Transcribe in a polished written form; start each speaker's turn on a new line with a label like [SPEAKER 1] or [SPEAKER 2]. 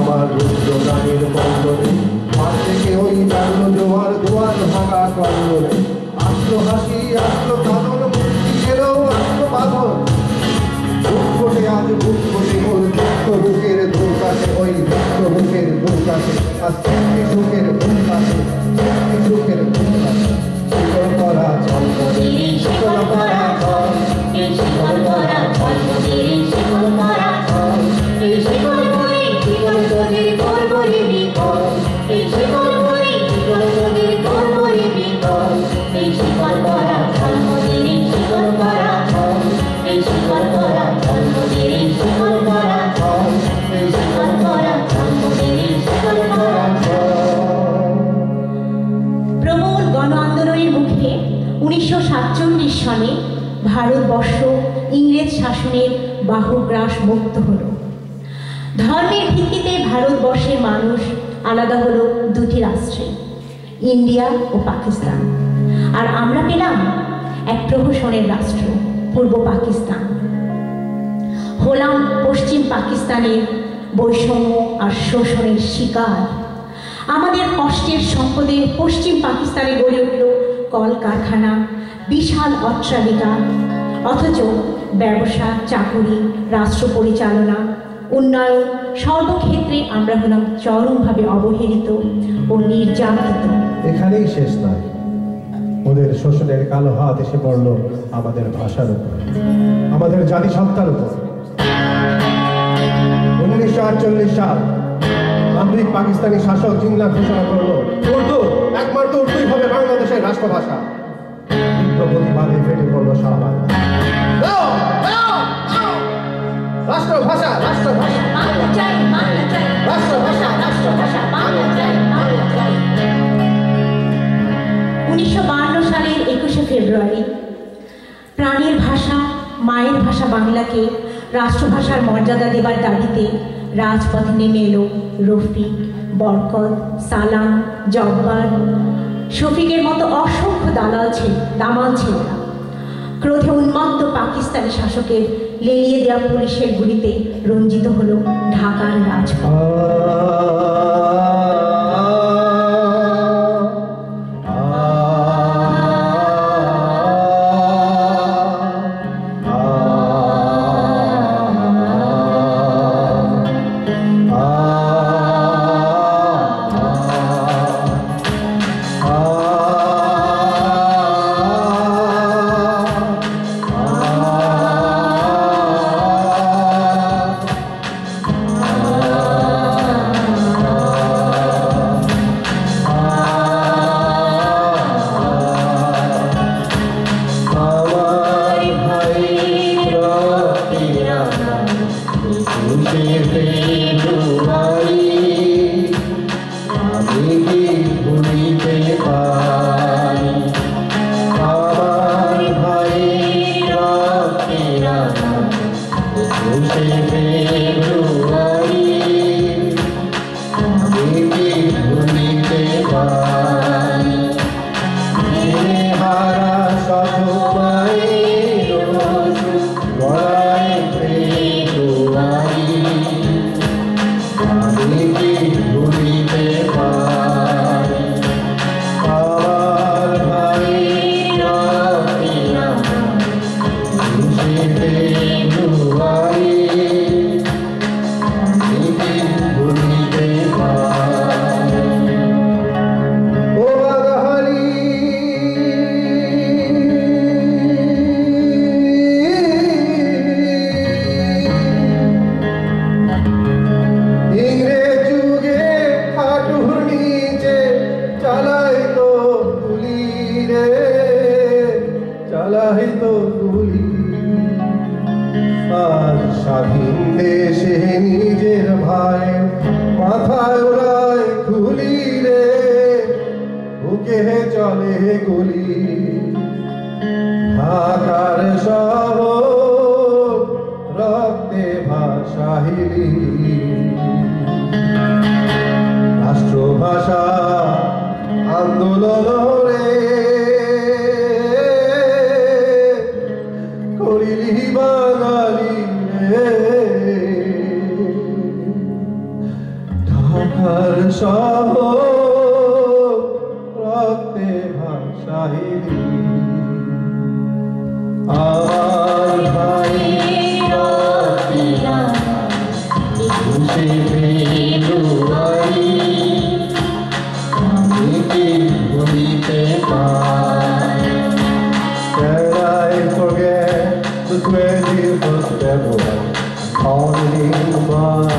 [SPEAKER 1] আমার রুদ্র গানের বন্দরে মাঠ থেকে ওই জানলো জোয়ার দুয়ার ভাঙা কন্দরে আসলো হাসি আসলো কাঁদন মুক্তি এলো আসলো বাঁধন বুক ফোটে আজ বুক ফোটে ওর দুঃখ বুকের ধোকাশে ওই দুঃখ বুকের ধোকাশে আর সৃষ্টি সুখের ধোকাশে সৃষ্টি সুখের ধোকাশে শিকল করা চল শিকল করা চল শিকল করা চল শিকল করা চল এই শিকল করে শিকল তোদের করবরে বিকল এই শিকল করে শিকল তোদের করবরে বিকল এই শিকল করা চল শিকল করা চল এই শিকল করা চল শিকল করা চল এই শিকল করা চল শিকল করা চল।
[SPEAKER 2] প্রবল গণ আন্দোলনের মুখে 1947 সালে ভারতবর্ষ ইংরেজ শাসনের বাহুগ্রাস মুক্ত হল। ধর্মের ভিত্তিতে ভারতবর্ষের মানুষ আলাদা হলো দুটি রাষ্ট্রে, ইন্ডিয়া ও পাকিস্তান। আর আমরা পেলাম এক প্রহসনের রাষ্ট্র, পূর্ব পাকিস্তান। হলাম পশ্চিম পাকিস্তানের বৈষম্য আর শোষণের শিকার। আমাদের কষ্টের সম্পদে পশ্চিম পাকিস্তানে গড়ে উঠল কলকারখানা, বিশাল অট্টালিকা, অথচ ব্যবসা, চাকুরি, রাষ্ট্র পরিচালনা, উন্নয়ন সর্বক্ষেত্রে আমরা হলাম চরমভাবে অবহেলিত ও নির্যাতিত।
[SPEAKER 1] এখানেই শেষ নয়, ওদের শোষণের কালো হাত এসে পড়ল আমাদের ভাষার উপর, আমাদের জাতিসত্তার উপর। 1948 সাল আধুনিক পাকিস্তানি শাসক জিন্না ঘোষণা করলো উর্দু, একমাত্র উর্দুই হবে বাংলাদেশের রাষ্ট্রভাষা। প্রতিবাদে ফেটে পড়লো শাহবাগ। রাষ্ট্রভাষা রাষ্ট্রভাষা রাষ্ট্রভাষা রাষ্ট্রভাষা
[SPEAKER 2] 1952 সালের 21শে ফেব্রুয়ারি প্রাণের ভাষা, মায়ের ভাষা বাংলাকে রাষ্ট্রভাষার মর্যাদা দেবার দাবিতে রাজপথে নেমে এলো রফিক, বরকত, সালাম, জব্বার, শফিকের মতো অসংখ্য দামাল ছেলেরা। ক্রোধে উন্মত্ত পাকিস্তানি শাসকের লেলিয়ে দেওয়া পুলিশের গুলিতে রঞ্জিত হলো ঢাকার রাজপথ।
[SPEAKER 1] রাষ্ট্রভাষা আন্দোলনে করিলি বাঙালি ঢাকার শহর রক্তে ভাষাইলি আমার ভাই খুশি ফেব্রুয়ারি আমি কি ভুলিতে পারি? Can I forget the 21st February calling my